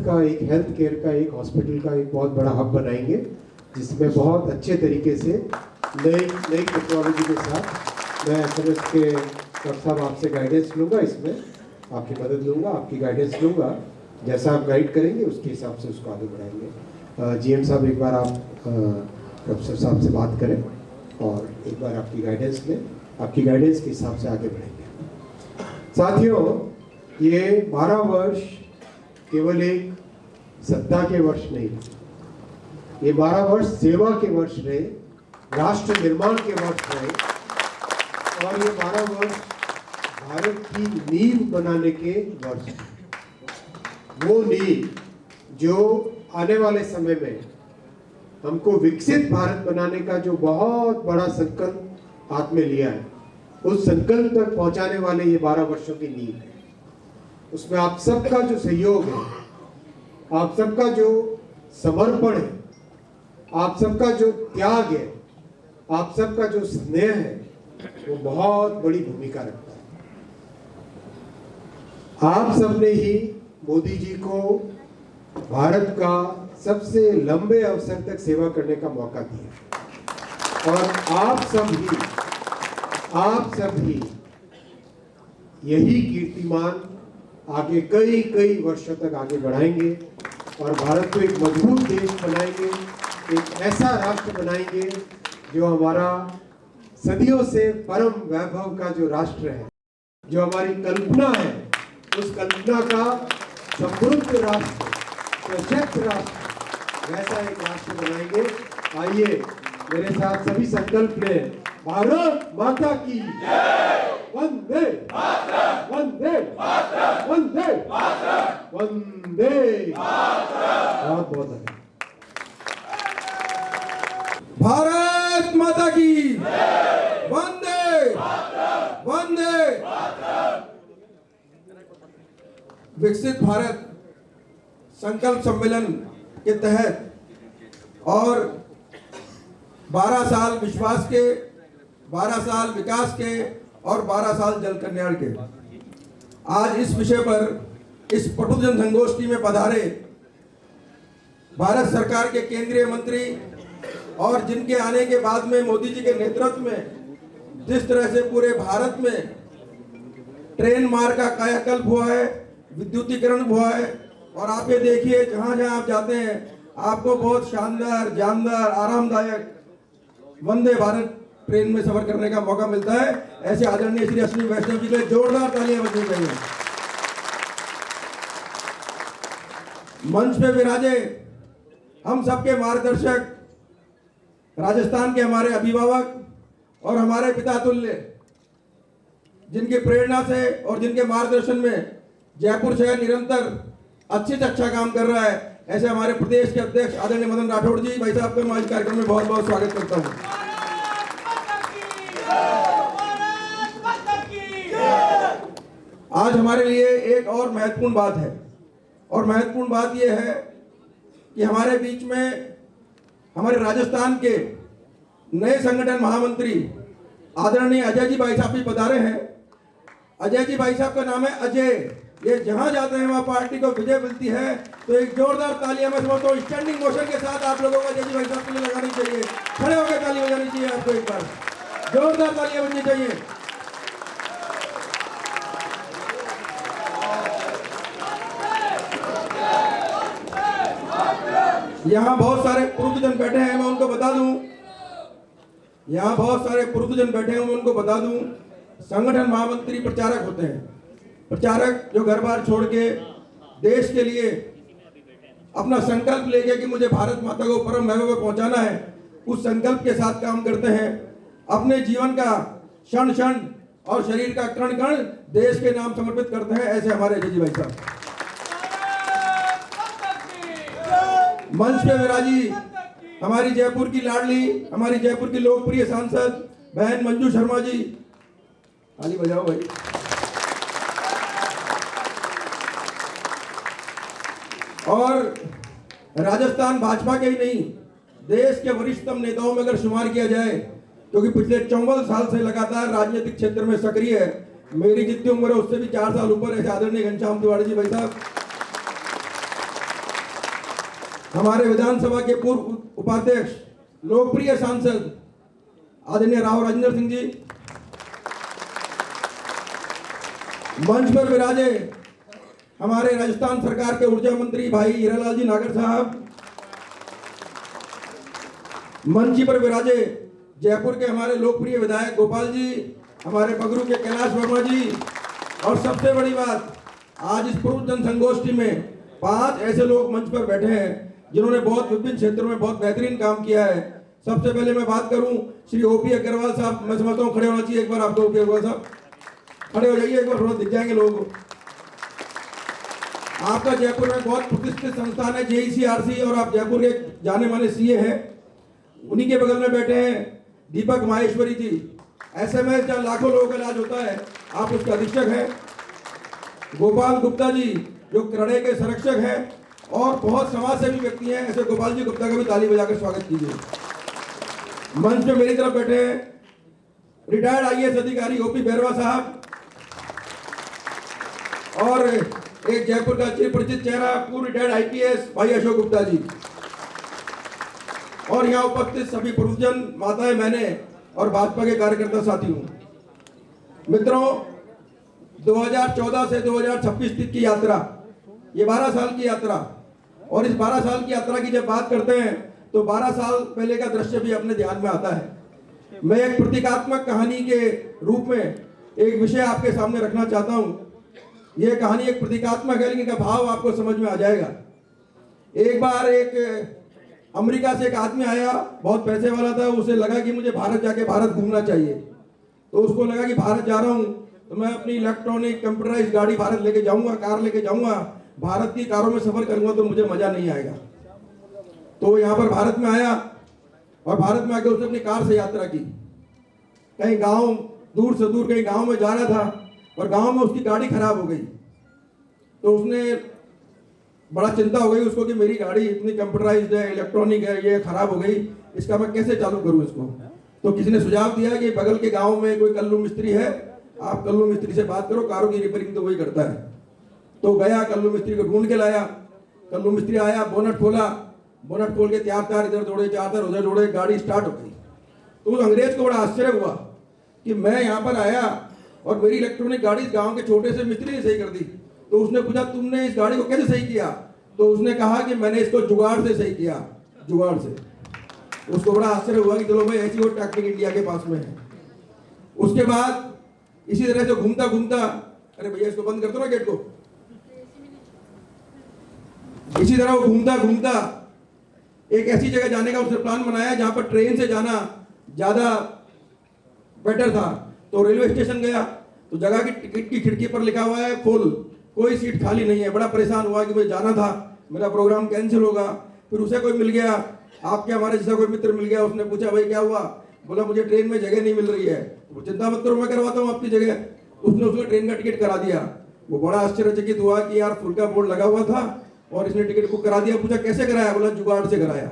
केयर का एक हॉस्पिटल का एक बहुत बड़ा हब बनाएंगे, जिसमें बहुत अच्छे तरीके से नई टेक्नोलॉजी के साथ मैं SMS के डॉक्टर साहब आपसे गाइडेंस लूँगा, इसमें आपकी मदद लूँगा, आपकी गाइडेंस लूँगा। जैसा आप गाइड करेंगे उसके हिसाब से उसको आगे बढ़ाएंगे। GM साहब एक बार आप प्रोफेसर साहब से बात करें और एक बार आपकी गाइडेंस लें, आपकी गाइडेंस के हिसाब से आगे बढ़ेंगे। साथियों, ये 12 वर्ष केवल एक सत्ता के वर्ष नहीं, ये 12 वर्ष सेवा के वर्ष रहे, राष्ट्र निर्माण के वर्ष रहे, और ये 12 वर्ष भारत की नींव बनाने के वर्ष, वो नींव जो आने वाले समय में हमको विकसित भारत बनाने का जो बहुत बड़ा संकल्प हाथ में लिया है, उस संकल्प तक पहुंचाने वाले ये 12 वर्षों की नींव है। उसमें आप सबका जो सहयोग है, आप सबका जो समर्पण है, आप सबका जो त्याग है, आप सबका जो स्नेह है, वो बहुत बड़ी भूमिका रखता है। आप सबने ही मोदी जी को भारत का सबसे लंबे अवसर तक सेवा करने का मौका दिया, और आप सब ही यही कीर्तिमान आगे कई वर्षों तक आगे बढ़ाएंगे और भारत को एक मजबूत देश बनाएंगे, एक ऐसा राष्ट्र बनाएंगे जो हमारा सदियों से परम वैभव का जो राष्ट्र है, जो हमारी कल्पना है, उस कल्पना का समृद्ध राष्ट्र, सशक्त राष्ट्र, वैसा एक राष्ट्र बनाएंगे। आइए मेरे साथ सभी संकल्प लें। भारत माता की वंदे वंदे वंदे वंदे। बहुत बहुत धन्यवाद। भारत माता की वंदे वंदे। विकसित भारत संकल्प सम्मेलन के तहत और 12 साल विश्वास के, 12 साल विकास के और 12 साल जल कल्याण के, आज इस विषय पर इस पटुजन संगोष्ठी में पधारे भारत सरकार के केंद्रीय मंत्री और जिनके आने के बाद में मोदी जी के नेतृत्व में जिस तरह से पूरे भारत में ट्रेन मार्ग का कायाकल्प हुआ है, विद्युतीकरण हुआ है, और आप ये देखिए जहां जहां आप जाते हैं आपको बहुत शानदार, जानदार, आरामदायक वंदे भारत ट्रेन में सफर करने का मौका मिलता है। ऐसे आदरणीय श्री अश्विनी वैष्णव जी के लिए जोरदार तालियां बजनी चाहिए। मंच पे विराजे हम सबके मार्गदर्शक, राजस्थान के हमारे अभिभावक और हमारे पिता तुल्य, जिनकी प्रेरणा से और जिनके मार्गदर्शन में जयपुर शहर निरंतर अच्छे से अच्छा काम कर रहा है, ऐसे हमारे प्रदेश के अध्यक्ष आदरणीय मदन राठौड़ जी, भाई साहब का मैं इस कार्यक्रम में बहुत बहुत स्वागत करता हूं। आज हमारे लिए एक और महत्वपूर्ण बात है, और महत्वपूर्ण बात यह है कि हमारे बीच में हमारे राजस्थान के नए संगठन महामंत्री आदरणीय अजय जी भाई साहब भी पधारे हैं। अजय जी भाई साहब का नाम है अजय। ये जहां जाते हैं वहां पार्टी को विजय मिलती है, तो एक जोरदार तालियां मैं समझता हूं स्टैंडिंग मोशन के साथ आप लोगों को अजय जी भाई साहब के लिए लगानी चाहिए। खड़े होकर ताली बजानी चाहिए, आपको एक बार जोरदार तालियां बजनी चाहिए। यहाँ बहुत सारे पुरुषजन बैठे हैं, मैं उनको बता दूं, यहाँ बहुत सारे पुरुषजन बैठे हैं, मैं उनको बता दूं, संगठन महामंत्री प्रचारक होते हैं। प्रचारक जो घर बार छोड़ के देश के लिए अपना संकल्प लेके कि मुझे भारत माता को परम वैभव में पहुंचाना है, उस संकल्प के साथ काम करते हैं। अपने जीवन का क्षण क्षण और शरीर का कण कण देश के नाम समर्पित करते हैं, ऐसे हमारे अजय जी भाई साहब। मंच पे विराजी हमारी जयपुर की लाडली, हमारी जयपुर की लोकप्रिय सांसद बहन मंजू शर्मा जी, ताली बजाओ भाई। और राजस्थान भाजपा के ही नहीं, देश के वरिष्ठतम नेताओं में अगर शुमार किया जाए, क्योंकि पिछले 54 साल से लगातार राजनीतिक क्षेत्र में सक्रिय है, मेरी जितनी उम्र है उससे भी 4 साल ऊपर है आदरणीय घनश्याम तिवारी जी भाई साहब, हमारे विधानसभा के पूर्व उपाध्यक्ष, लोकप्रिय सांसद आदरणीय राव राजेंद्र सिंह जी, मंच पर विराजे हमारे राजस्थान सरकार के ऊर्जा मंत्री भाई हीरालाल जी नागर साहब, मंच पर विराजे जयपुर के हमारे लोकप्रिय विधायक गोपाल जी, हमारे बगरू के कैलाश वर्मा जी, और सबसे बड़ी बात, आज इस पूर्व जन संगोष्ठी में 5 ऐसे लोग मंच पर बैठे हैं जिन्होंने बहुत विभिन्न क्षेत्रों में बहुत बेहतरीन काम किया है। सबसे पहले मैं बात करूं श्री ओपी अग्रवाल साहब, मैं समझता हूं खड़े होना चाहिए एक बार आपको। ओपी अग्रवाल साहब खड़े हो जाइए एक बार, थोड़ा दिख जाएंगे लोग। आपका जयपुर में बहुत प्रतिष्ठित संस्थान है JECRC, और आप जयपुर के जाने माने CA हैं। उन्हीं के बगल में बैठे हैं दीपक माहेश्वरी जी, SMS जहाँ लाखों लोगों का इलाज होता है, आप उसके अधीक्षक हैं। गोपाल गुप्ता जी जो करड़े के संरक्षक हैं और बहुत समाजसेवी व्यक्ति हैं, ऐसे गोपाल जी गुप्ता का भी ताली बजाकर स्वागत कीजिए। मंच पे मेरी तरफ बैठे हैं रिटायर्ड IAS अधिकारी OP बैरवा साहब, और एक जयपुर का चिरपरिचित चेहरा पूर्व रिटायर्ड IPS भाई अशोक गुप्ता जी, और यहाँ उपस्थित सभी पुरुषजन, माताएं, बहनें और भाजपा के कार्यकर्ता साथियों। मित्रों, 2014 से 2026 तक की यात्रा, ये 12 साल की यात्रा, और इस 12 साल की यात्रा की जब बात करते हैं तो 12 साल पहले का दृश्य भी अपने ध्यान में आता है। मैं एक प्रतीकात्मक कहानी के रूप में एक विषय आपके सामने रखना चाहता हूं। यह कहानी एक प्रतीकात्मक है, लेकिन इसका भाव आपको समझ में आ जाएगा। एक बार एक अमेरिका से एक आदमी आया, बहुत पैसे वाला था, उसे लगा कि मुझे भारत जाके भारत घूमना चाहिए। तो उसको लगा कि भारत जा रहा हूं तो मैं अपनी इलेक्ट्रॉनिक कंप्यूटराइज गाड़ी भारत लेके जाऊंगा, कार लेके जाऊंगा, भारत की कारों में सफर करूंगा तो मुझे मजा नहीं आएगा। तो यहाँ पर भारत में आया, और भारत में आकर उसने अपनी कार से यात्रा की। कहीं गांव, दूर से दूर कहीं गांव में जा रहा था, और गांव में उसकी गाड़ी खराब हो गई। तो उसने बड़ा चिंता हो गई उसको कि मेरी गाड़ी इतनी कंप्यूटराइज्ड है, इलेक्ट्रॉनिक है, ये खराब हो गई, इसका मैं कैसे चालू करूं इसको। तो किसी ने सुझाव दिया कि बगल के गांव में कोई कल्लू मिस्त्री है, आप कल्लू मिस्त्री से बात करो, कारों की रिपेयरिंग तो वही करता है। तो गया, कल्लू मिस्त्री को ढूंढ के लाया। कल्लू मिस्त्री आया, बोनट खोला, बोनट खोल के 4 तार इधर जोड़े, 4 तार उधर जोड़े, गाड़ी स्टार्ट हो गई। तो उस अंग्रेज को बड़ा आश्चर्य हुआ कि मैं यहाँ पर आया और मेरी इलेक्ट्रॉनिक गाड़ी गांव के छोटे से मिस्त्री ने सही कर दी। तो उसने पूछा, तुमने इस गाड़ी को कैसे सही किया? तो उसने कहा कि मैंने इसको जुगाड़ से सही किया, जुगाड़ से। उसको बड़ा आश्चर्य हुआ कि चलो भाई ऐसी और टेक्निक इंडिया के पास में है। उसके बाद इसी तरह से घूमता घूमता, अरे भैया इसको बंद कर दो ना गेट को। इसी तरह वो घूमता घूमता एक ऐसी जगह जाने का उसने प्लान बनाया जहां पर ट्रेन से जाना ज्यादा बेटर था। तो रेलवे स्टेशन गया तो जगह की टिकट की खिड़की पर लिखा हुआ है फुल, कोई सीट खाली नहीं है। बड़ा परेशान हुआ कि मुझे जाना था, मेरा प्रोग्राम कैंसिल होगा। फिर उसे कोई मिल गया, आपके हमारे जैसा कोई मित्र मिल गया, उसने पूछा भाई क्या हुआ? बोला मुझे ट्रेन में जगह नहीं मिल रही है। तो चिंता मत करो, मैं करवाता हूँ आपकी जगह। उसने उसको ट्रेन का टिकट करा दिया। वो बड़ा आश्चर्यचकित हुआ कि यार फुल का बोर्ड लगा हुआ था और इसने टिकट बुक करा दिया। पूछा कैसे कराया? बोला जुगाड़ से कराया।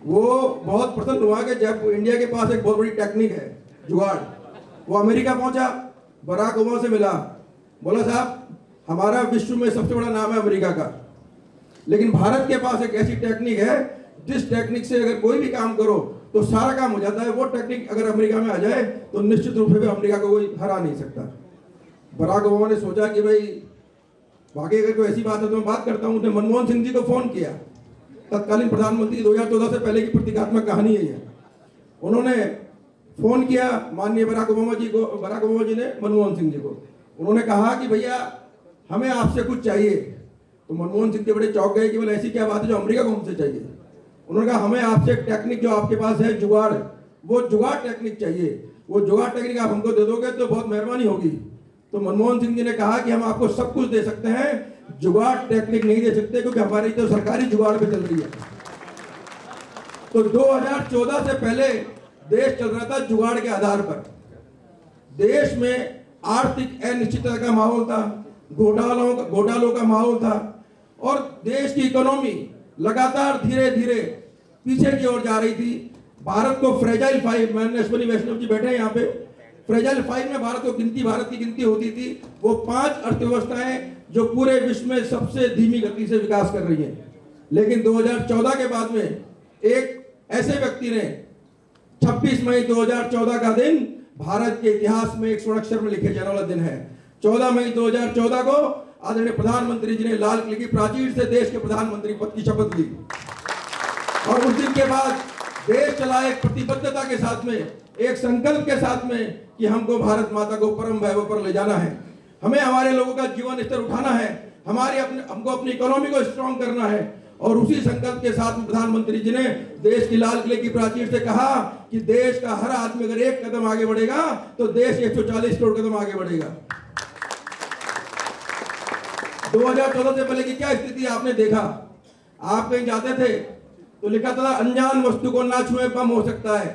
वो बहुत प्रसन्न हुआ कि जब इंडिया के पास एक बहुत बड़ी टेक्निक है, जुगाड़। वो अमेरिका पहुंचा, बराक ओबामा से मिला, बोला साहब हमारा विश्व में सबसे बड़ा नाम है अमेरिका का, लेकिन भारत के पास एक ऐसी टेक्निक है जिस टेक्निक से अगर कोई भी काम करो तो सारा काम हो जाता है। वो टेक्निक अगर अमेरिका में आ जाए तो निश्चित रूप से अमेरिका को कोई हरा नहीं सकता। बराक ओबामा ने सोचा कि भाई वाकई अगर कोई ऐसी बात है तो मैं बात करता हूँ। उसने मनमोहन सिंह जी को फोन किया, तत्कालीन प्रधानमंत्री, 2014 से पहले की प्रतीकात्मक कहानी है ये। उन्होंने फोन किया माननीय बराक ओबामा जी को, बराक ओबामा जी ने मनमोहन सिंह जी को। उन्होंने कहा कि भैया हमें आपसे कुछ चाहिए। तो मनमोहन सिंह जी बड़े चौंक गए कि बोले ऐसी क्या बात है जो अमेरिका को हमसे चाहिए। उन्होंने कहा हमें आपसे टेक्निक जो आपके पास है जुगाड़, वो जुगाड़ टेक्निक चाहिए। वो जुगाड़ टेक्निक आप हमको दे दोगे तो बहुत मेहरबानी होगी। तो मनमोहन सिंह जी ने कहा कि हम आपको सब कुछ दे सकते हैं जुगाड़ टेक्निक नहीं दे सकते, क्योंकि हमारी तो सरकारी जुगाड़ पे चल रही है। तो 2014 से पहले देश चल रहा था जुगाड़ के आधार पर। देश में आर्थिक अनिश्चितता का माहौल था, घोटालों का माहौल था, और देश की इकोनॉमी लगातार धीरे धीरे पीछे की ओर जा रही थी। भारत को फ्रेजाइल 5, मैंने अश्विनी वैष्णव जी बैठे हैं यहाँ पे, फ्रेजाइल 5 में भारत की गिनती होती थी। वो 5 अर्थव्यवस्थाएं जो पूरे विश्व में सबसे धीमी गति से विकास कर रही हैं। लेकिन 2014 के बाद में एक ऐसे व्यक्ति ने 26 मई 2014 का दिन भारत के इतिहास में एक स्वर्णाक्षर में लिखे जाने वाला दिन है। 14 मई 2014 को आदरणीय प्रधानमंत्री जी ने लाल किले की प्राचीर से देश के प्रधानमंत्री पद की शपथ ली, और उस दिन के बाद देश चला एक प्रतिबद्धता के साथ में, एक संकल्प के साथ में कि हमको भारत माता को परम वैभव पर ले जाना है, हमें हमारे लोगों का जीवन स्तर उठाना है, हमको अपनी इकोनॉमी को स्ट्रॉन्ग करना है। और उसी संकल्प के साथ प्रधानमंत्री जी ने देश की लाल किले की प्राचीर से कहा कि देश का हर आदमी अगर एक कदम आगे बढ़ेगा तो देश 140 करोड़ कदम आगे बढ़ेगा। 2014 से पहले की क्या स्थिति आपने देखा? आप कहीं जाते थे तो लिखा था अनजान वस्तु को ना छुए बम हो सकता है।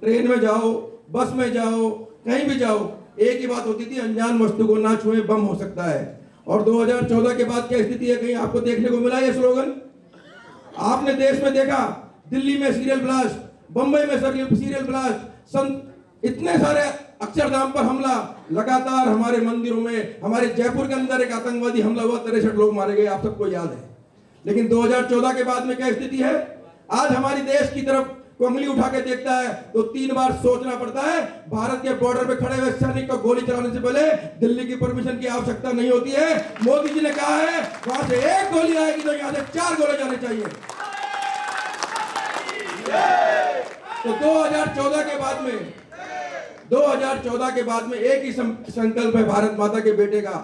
ट्रेन में जाओ, बस में जाओ, कहीं भी जाओ, एक ही बात होती थी, अनजान वस्तु को ना छुए बम हो सकता है। और 2014 के बाद क्या स्थिति है? कहीं आपको देखने को मिला ये स्लोगन? आपने देश में देखा, दिल्ली में सीरियल ब्लास्ट, बंबई में सीरियल ब्लास्ट, इतने सारे अक्षरधाम पर हमला, लगातार हमारे मंदिरों में, हमारे जयपुर के अंदर एक आतंकवादी हमला हुआ, 63 लोग मारे गए, आप सबको याद है। लेकिन 2014 के बाद में क्या स्थिति है? आज हमारी देश की तरफ उंगली उठा के देखता है तो 3 बार सोचना पड़ता है। भारत के बॉर्डर पे खड़े हुए सैनिक को गोली चलाने से पहले दिल्ली की परमिशन की आवश्यकता नहीं होती है। मोदी जी ने कहा है वहां से एक गोली आएगी तो यहां से 4 गोले जाने चाहिए। तो 2014 के बाद में एक ही संकल्प है भारत माता के बेटे का,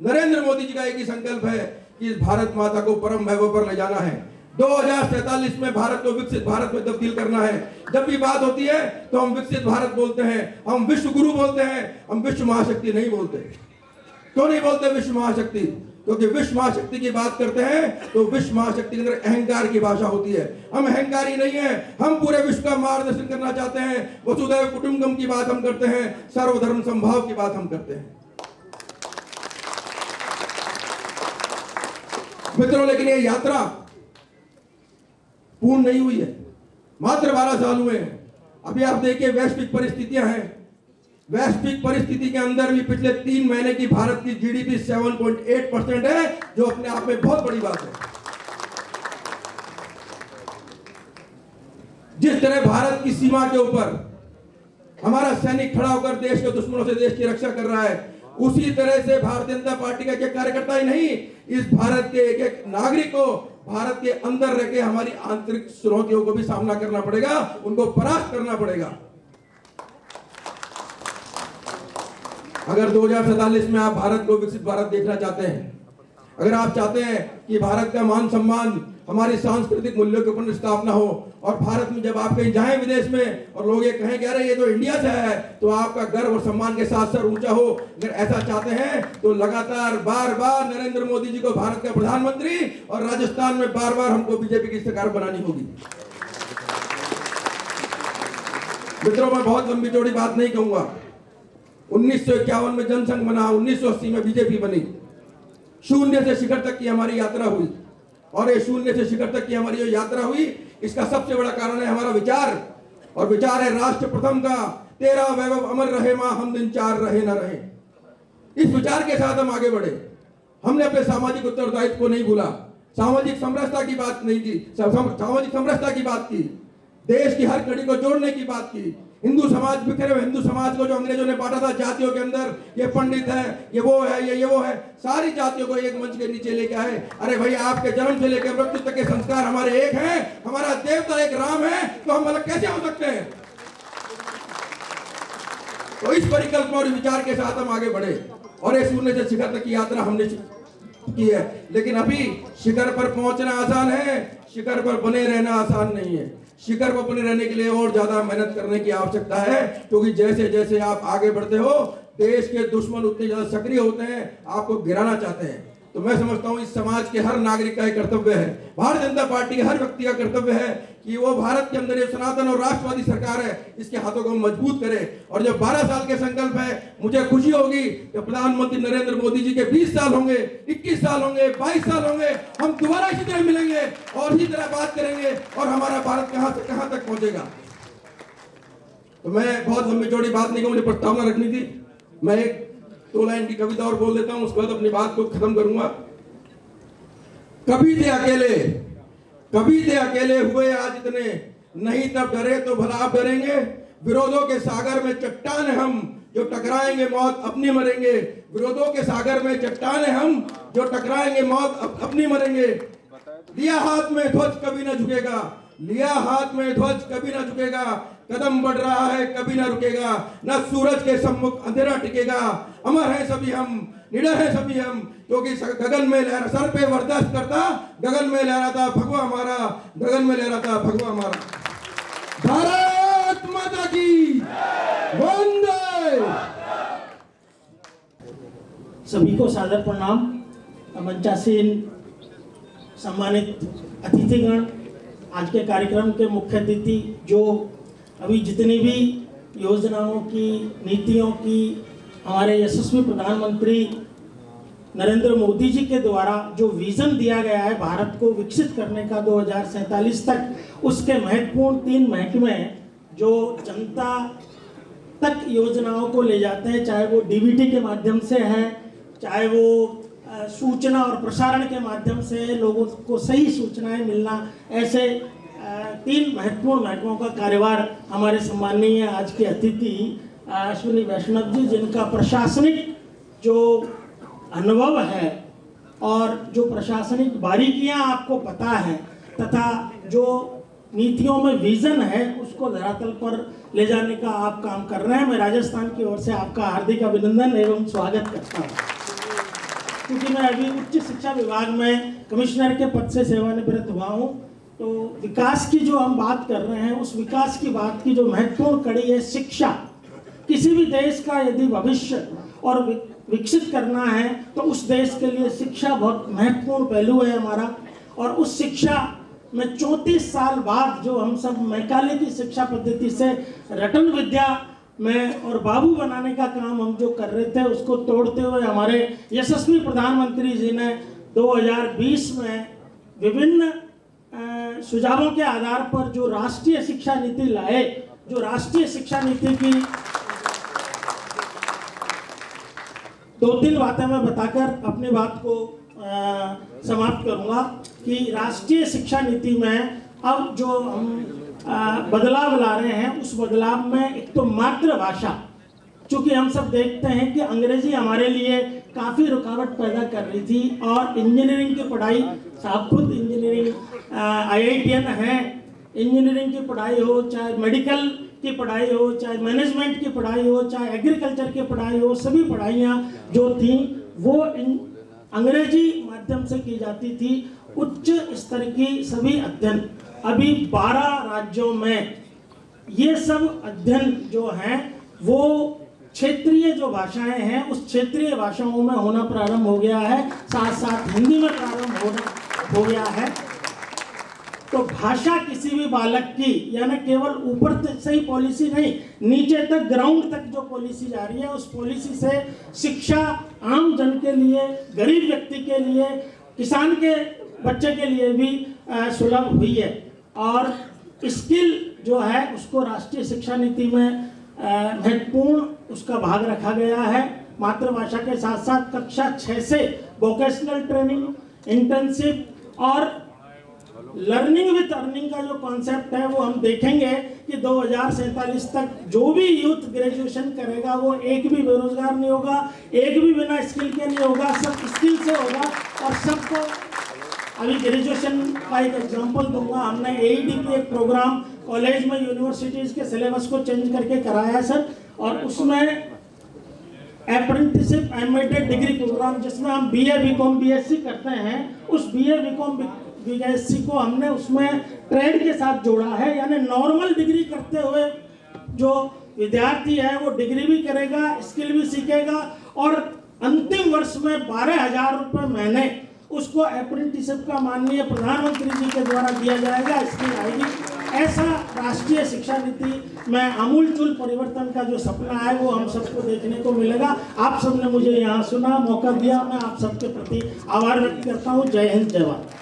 नरेंद्र मोदी जी का एक ही संकल्प है कि इस भारत माता को परम वैभव पर ले जाना है। 2047 में भारत को विकसित भारत में तब्दील करना है। जब भी बात होती है तो हम विकसित भारत बोलते हैं, हम विश्व गुरु बोलते हैं, हम विश्व महाशक्ति नहीं बोलते। क्यों नहीं बोलते विश्व महाशक्ति? क्योंकि विश्व महाशक्ति की बात करते हैं तो विश्व महाशक्ति के अंदर अहंकार की भाषा होती है। हम अहंकारी नहीं है, हम पूरे विश्व का मार्गदर्शन करना चाहते हैं। वसुधैव कुटुंबकम की बात हम करते हैं, सर्वधर्म संभाव की बात हम करते हैं। मित्रों, लेकिन ये यात्रा पूर्ण नहीं हुई है, मात्र 12 साल हुए हैं। अभी आप देखिए वैश्विक परिस्थितियां हैं, वैश्विक परिस्थिति के अंदर भी पिछले 3 महीने की भारत की जीडीपी 7.8% है, जो अपने आप में बहुत बड़ी बात है। जिस तरह भारत की सीमा के ऊपर हमारा सैनिक खड़ा होकर देश के दुश्मनों से देश की रक्षा कर रहा है, उसी तरह से भारतीय जनता पार्टी का एक कार्यकर्ता ही नहीं, इस भारत के एक एक नागरिक को भारत के अंदर रह के हमारी आंतरिक चुनौतियों को भी सामना करना पड़ेगा, उनको परास्त करना पड़ेगा। अगर 2047 में आप भारत को विकसित भारत देखना चाहते हैं, अगर आप चाहते हैं कि भारत का मान सम्मान, हमारी सांस्कृतिक मूल्यों के ऊपर स्थापना हो, और भारत में जब आप कहीं जाएं विदेश में और लोग ये कहें कि अरे ये तो इंडिया से है, तो आपका गर्व और सम्मान के साथ सर ऊंचा हो। अगर ऐसा चाहते हैं तो लगातार बार बार नरेंद्र मोदी जी को भारत का प्रधानमंत्री और राजस्थान में बार बार हमको बीजेपी की सरकार बनानी होगी। मित्रों, मैं बहुत लंबी चौड़ी बात नहीं कहूंगा। 1951 में जनसंघ बना, 1980 में बीजेपी बनी, शून्य से शिखर तक की हमारी यात्रा हुई। और ये शून्य से शिखर तक की हमारी जो यात्रा हुई, इसका सबसे बड़ा कारण है हमारा विचार, और विचार है राष्ट्र प्रथम का, तेरा वैभव अमर रहे मां, हम दिन 4 रहे न रहे। इस विचार के साथ हम आगे बढ़े। हमने अपने सामाजिक उत्तरदायित्व को नहीं भूला, सामाजिक समरसता की बात नहीं की, सामाजिक समरसता की बात की, देश की हर कड़ी को जोड़ने की बात की। हिंदू समाज बिखरे हुए हिंदू समाज को जो अंग्रेजों ने बांटा था जातियों के अंदर, ये पंडित है, ये वो है, ये वो है, सारी जातियों को एक मंच के नीचे लेके आए। अरे भाई, आपके जन्म से लेकर मृत्यु तक के संस्कार हमारे एक हैं, हमारा देवता एक राम है, तो हम अलग कैसे हो सकते हैं? तो इस परिकल्प और विचार के साथ हम आगे बढ़े, और ये शून्य से शिखर तक की यात्रा हमने की है। लेकिन अभी शिखर पर पहुंचना आसान है, शिखर पर बने रहना आसान नहीं है। शिखर पर बने रहने के लिए और ज्यादा मेहनत करने की आवश्यकता है, क्योंकि जैसे जैसे आप आगे बढ़ते हो, देश के दुश्मन उतने ज्यादा सक्रिय होते हैं, आपको गिराना चाहते हैं। तो मैं समझता हूं इस समाज के हर नागरिक का ये कर्तव्य है, भारतीय जनता पार्टी के हर व्यक्ति का कर्तव्य है कि वो भारत के अंदर ये सनातन और राष्ट्रवादी सरकार है, इसके हाथों को मजबूत करे। और जब 12 साल के संकल्प है, मुझे खुशी होगी कि प्रधानमंत्री नरेंद्र मोदी जी के 20 साल होंगे, 21 साल होंगे, 22 साल होंगे, हम दोबारा इसी तरह मिलेंगे और इसी तरह बात करेंगे और हमारा भारत कहां से कहां तक पहुंचेगा। तो मैं बहुत लंबी चौड़ी बात नहीं, मुझे प्रस्तावना रखनी थी, मैं एक 2 लाइन की कविता और बोल देता हूं, उसके बाद अपनी बात को खत्म करूंगा। कभी थे अकेले हुए आज इतने, नहीं तब डरे तो भला अब डरेंगे। विरोधों के सागर में चट्टान हम, जो टकराएंगे मौत अपनी मरेंगे। विरोधों के सागर में चट्टान हम, जो टकराएंगे मौत अपनी मरेंगे। लिया हाथ में ध्वज कभी न झुकेगा, लिया हाथ में ध्वज कभी न झुकेगा। कदम बढ़ रहा है कभी न रुकेगा, न सूरज के सम्मुख अंधेरा टिकेगा। अमर है सभी हम, निडर है सभी हम, क्योंकि गगन में लहरा, सर पे वरदस्त करता, गगन में लहराता भगवा हमारा, गगन में लहराता भगवा हमारा। भारत माता की वंदे। सभी को सादर प्रणाम। मंचासीन सम्मानित अतिथिगण, आज के कार्यक्रम के मुख्य अतिथि, जो अभी जितनी भी योजनाओं की, नीतियों की हमारे यशस्वी प्रधानमंत्री नरेंद्र मोदी जी के द्वारा जो विजन दिया गया है भारत को विकसित करने का 2047 तक, उसके महत्वपूर्ण 3 महकमे जो जनता तक योजनाओं को ले जाते हैं, चाहे वो डीबीटी के माध्यम से है, चाहे वो सूचना और प्रसारण के माध्यम से लोगों को सही सूचनाएं मिलना, ऐसे 3 महत्वपूर्ण महकमों का कार्यभार हमारे सम्माननीय आज के अतिथि अश्विनी वैष्णव जी, जिनका प्रशासनिक जो अनुभव है और जो प्रशासनिक बारीकियां आपको पता है तथा जो नीतियों में विजन है, उसको धरातल पर ले जाने का आप काम कर रहे हैं। मैं राजस्थान की ओर से आपका हार्दिक अभिनंदन एवं स्वागत करता हूँ। क्योंकि मैं अभी उच्च शिक्षा विभाग में कमिश्नर के पद से सेवानिवृत्त हुआ हूँ, तो विकास की जो हम बात कर रहे हैं, उस विकास की बात की जो महत्वपूर्ण कड़ी है शिक्षा। किसी भी देश का यदि भविष्य और विकसित करना है तो उस देश के लिए शिक्षा बहुत महत्वपूर्ण पहलू है हमारा। और उस शिक्षा में 34 साल बाद जो हम सब मैकाले की शिक्षा पद्धति से रटन विद्या में और बाबू बनाने का काम हम जो कर रहे थे, उसको तोड़ते हुए हमारे यशस्वी प्रधानमंत्री जी ने 2020 में विभिन्न सुझावों के आधार पर जो राष्ट्रीय शिक्षा नीति लाए, जो राष्ट्रीय शिक्षा नीति की 2-3 बातें मैं बताकर अपनी बात को समाप्त करूंगा कि राष्ट्रीय शिक्षा नीति में अब जो हम बदलाव ला रहे हैं, उस बदलाव में एक तो मातृभाषा, चूंकि हम सब देखते हैं कि अंग्रेजी हमारे लिए काफ़ी रुकावट पैदा कर रही थी और इंजीनियरिंग की पढ़ाई, साहब खुद इंजीनियरिंग IITian हैं, इंजीनियरिंग की पढ़ाई हो, चाहे मेडिकल की पढ़ाई हो, चाहे मैनेजमेंट की पढ़ाई हो, चाहे एग्रीकल्चर की पढ़ाई हो, सभी पढ़ाइयाँ जो थी वो अंग्रेजी माध्यम से की जाती थी। उच्च स्तर की सभी अध्ययन अभी 12 राज्यों में ये सब अध्ययन जो हैं वो क्षेत्रीय जो भाषाएं हैं उस क्षेत्रीय भाषाओं में होना प्रारंभ हो गया है, साथ साथ हिंदी में प्रारंभ हो गया है। तो भाषा किसी भी बालक की, यानी केवल ऊपर से ही पॉलिसी नहीं, नीचे तक ग्राउंड तक जो पॉलिसी जा रही है, उस पॉलिसी से शिक्षा आम जन के लिए, गरीब व्यक्ति के लिए, किसान के बच्चे के लिए भी सुलभ हुई है। और स्किल जो है उसको राष्ट्रीय शिक्षा नीति में महत्वपूर्ण उसका भाग रखा गया है। मातृभाषा के साथ साथ कक्षा 6 से वोकेशनल ट्रेनिंग, इंटर्नशिप और लर्निंग विद अर्निंग का जो कॉन्सेप्ट है वो हम देखेंगे कि 2047 तक जो भी यूथ ग्रेजुएशन करेगा वो एक भी बेरोजगार नहीं होगा, एक भी बिना स्किल के नहीं होगा, सब स्किल से होगा। और सबको अभी ग्रेजुएशन का एक एग्जांपल दूंगा, हमने AED एक प्रोग्राम कॉलेज में यूनिवर्सिटीज़ के सिलेबस को चेंज करके कराया है सर, और उसमें अप्रेंटिसशिप एम्बेडेड डिग्री प्रोग्राम जिसमें हम BA BCom BSc करते हैं, उस BA BCom BSc को हमने उसमें ट्रेड के साथ जोड़ा है। यानी नॉर्मल डिग्री करते हुए जो विद्यार्थी है वो डिग्री भी करेगा, स्किल भी सीखेगा और अंतिम वर्ष में 12,000 रुपये महीने उसको अप्रेंटिसशिप का माननीय प्रधानमंत्री जी के द्वारा दिया जाएगा, स्कीम आएगी। ऐसा राष्ट्रीय शिक्षा नीति में आमूलचूल परिवर्तन का जो सपना है वो हम सबको देखने को मिलेगा। आप सबने मुझे यहाँ सुना, मौका दिया, मैं आप सबके प्रति आभार व्यक्त करता हूँ। जय हिंद, जय भारत।